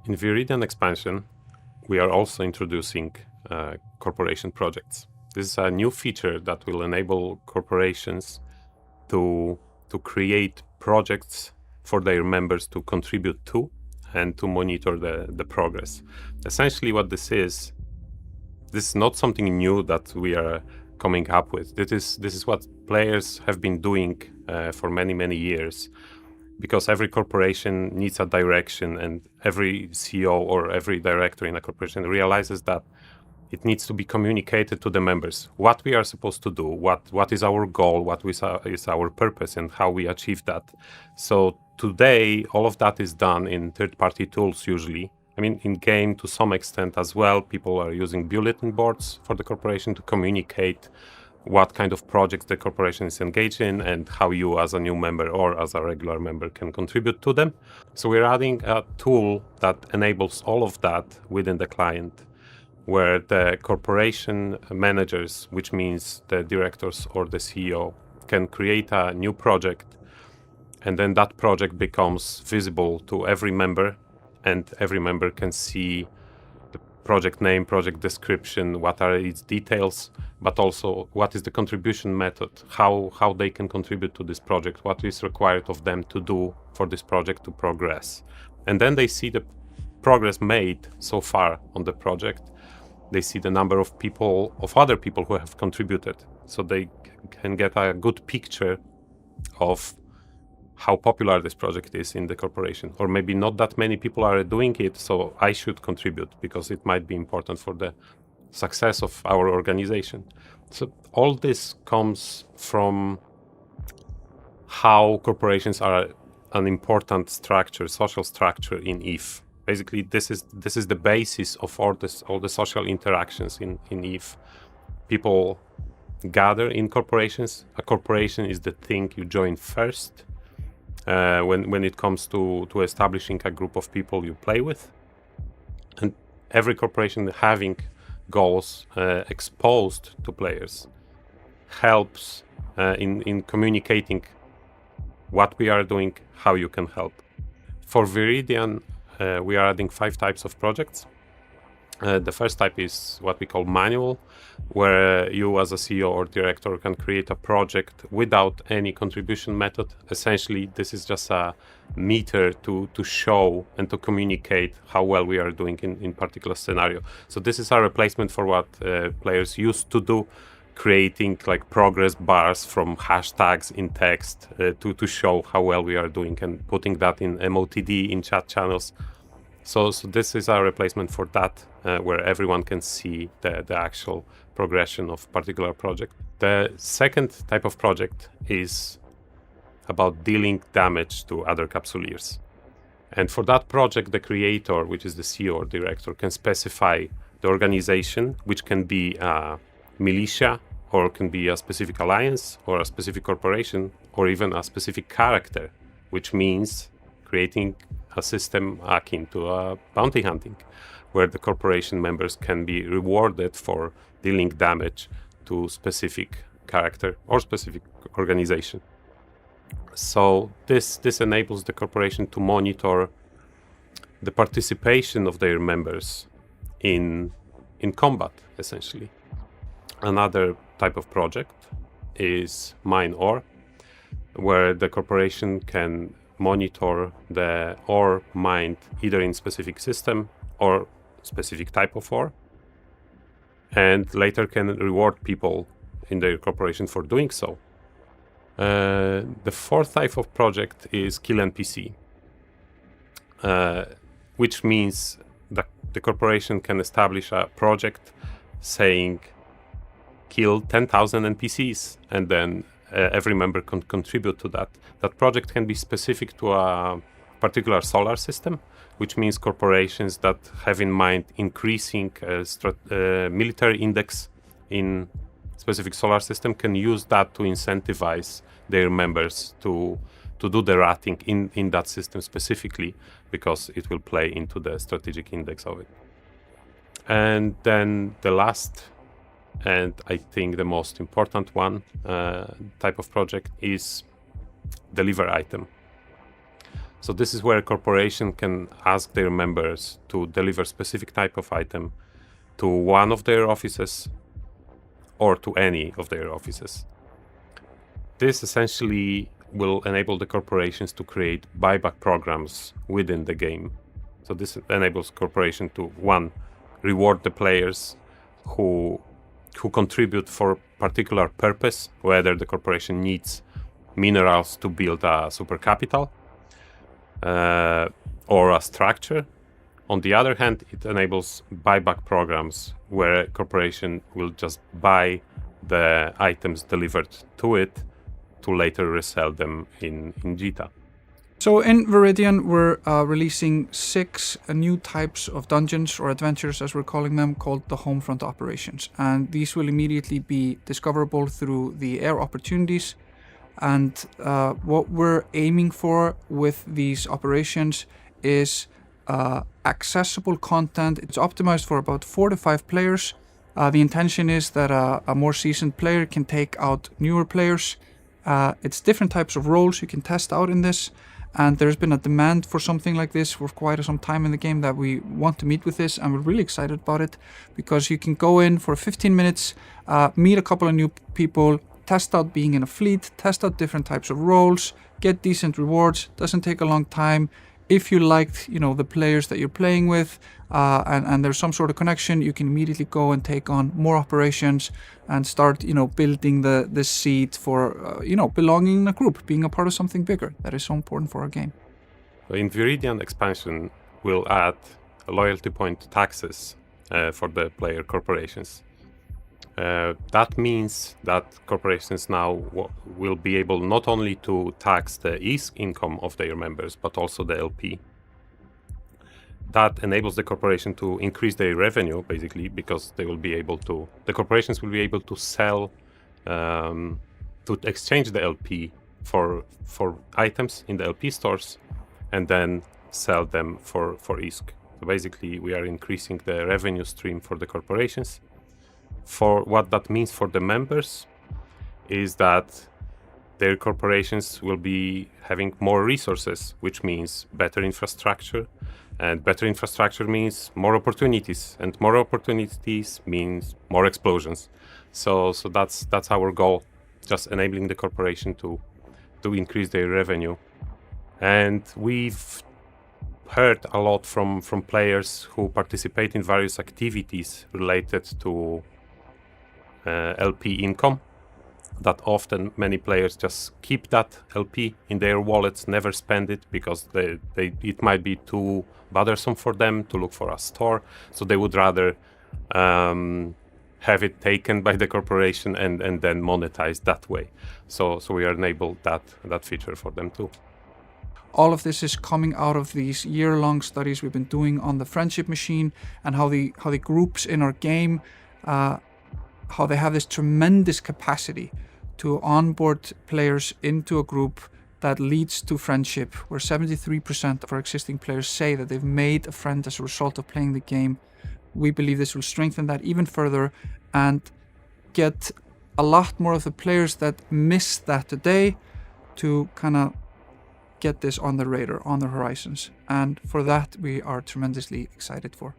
In Viridian expansion, we are also introducing corporation projects. This is a new feature that will enable corporations to create projects for their members to contribute to and to monitor the progress. Essentially what this is not something new that we are coming up with. This is what players have been doing for many, many years, because every corporation needs a direction, and every CEO or every director in a corporation realizes that it needs to be communicated to the members what we are supposed to do, what is our goal, what is our purpose, and how we achieve that. So today, all of that is done in third-party tools usually. I mean, in game to some extent as well, people are using bulletin boards for the corporation to communicate what kind of projects the corporation is engaged in and how you as a new member or as a regular member can contribute to them. So we're adding a tool that enables all of that within the client, where the corporation managers, which means the directors or the CEO, can create a new project, and then that project becomes visible to every member, and every member can see the project name, project description, what are its details, but also what is the contribution method, how they can contribute to this project, what is required of them to do for this project to progress. And then they see the progress made so far on the project. They see the number of other people who have contributed, so they can get a good picture of how popular this project is in the corporation. Or maybe not that many people are doing it, so I should contribute because it might be important for the success of our organization. So all this comes from how corporations are an important structure, social structure in EVE. Basically, this is the basis of all the social interactions in EVE. People gather in corporations. A corporation is the thing you join first when it comes to establishing a group of people you play with. And every corporation having goals exposed to players helps in communicating what we are doing, how you can help. For Viridian, we are adding 5 types of projects. The first type is what we call manual, where you as a CEO or director can create a project without any contribution method. Essentially, this is just a meter to show and to communicate how well we are doing in particular scenario. So this is a replacement for what players used to do, creating like progress bars from hashtags in text to show how well we are doing, and putting that in MOTD in chat channels. So this is a replacement for that, where everyone can see the actual progression of particular project. The second type of project is about dealing damage to other capsuleers. And for that project, the creator, which is the CEO or director, can specify the organization, which can be a militia, or can be a specific alliance, or a specific corporation, or even a specific character, which means creating a system akin to bounty hunting, where the corporation members can be rewarded for dealing damage to specific character or specific organization. So this enables the corporation to monitor the participation of their members in combat, essentially. Another type of project is mine ore, where the corporation can monitor the ore mined either in specific system or specific type of ore, and later can reward people in their corporation for doing so. The fourth type of project is kill NPC, which means that the corporation can establish a project saying kill 10,000 NPCs, and then every member can contribute to that. That project can be specific to a particular solar system, which means corporations that have in mind increasing military index in specific solar system can use that to incentivize their members to do the rating in that system specifically, because it will play into the strategic index of it. And then the last, and I think the most important one, type of project is deliver item. So this is where a corporation can ask their members to deliver specific type of item to one of their offices or to any of their offices. This essentially will enable the corporations to create buyback programs within the game. So this enables corporation to, one, reward the players who contribute for a particular purpose, whether the corporation needs minerals to build a super capital or a structure. On the other hand, it enables buyback programs where a corporation will just buy the items delivered to it to later resell them in Jita. So in Viridian, we're releasing 6 new types of dungeons or adventures, as we're calling them, called the Homefront operations. And these will immediately be discoverable through the air opportunities. And what we're aiming for with these operations is accessible content. It's optimized for about 4 to 5 players. The intention is that a more seasoned player can take out newer players. It's different types of roles you can test out in this. And there's been a demand for something like this for quite some time in the game that we want to meet with this, and we're really excited about it because you can go in for 15 minutes, meet a couple of new people, test out being in a fleet, test out different types of roles, get decent rewards. Doesn't take a long time. If you liked, the players that you're playing with, and there's some sort of connection, you can immediately go and take on more operations and start, building the seed for, belonging in a group, being a part of something bigger. That is so important for our game. In Viridian expansion, we'll add loyalty point taxes for the player corporations. That means that corporations now will be able not only to tax the income of their members, but also the LP. That enables the corporation to increase their revenue, basically, because the corporations will be able to sell, to exchange the LP for items in the LP stores, and then sell them for ISK. So basically, we are increasing the revenue stream for the corporations. For what that means for the members is that their corporations will be having more resources, which means better infrastructure, and better infrastructure means more opportunities, and more opportunities means more explosions. So that's our goal, just enabling the corporation to increase their revenue. And we've heard a lot from players who participate in various activities related to LP income, that often many players just keep that LP in their wallets, never spend it because it might be too bothersome for them to look for a store, so they would rather have it taken by the corporation and then monetize that way. So we are enabled that feature for them too. All of this is coming out of these year-long studies we've been doing on the friendship machine and how the groups in our game, how they have this tremendous capacity to onboard players into a group that leads to friendship, where 73% of our existing players say that they've made a friend as a result of playing the game. We believe this will strengthen that even further and get a lot more of the players that miss that today to kind of get this on the radar, on the horizons. And for that, we are tremendously excited for.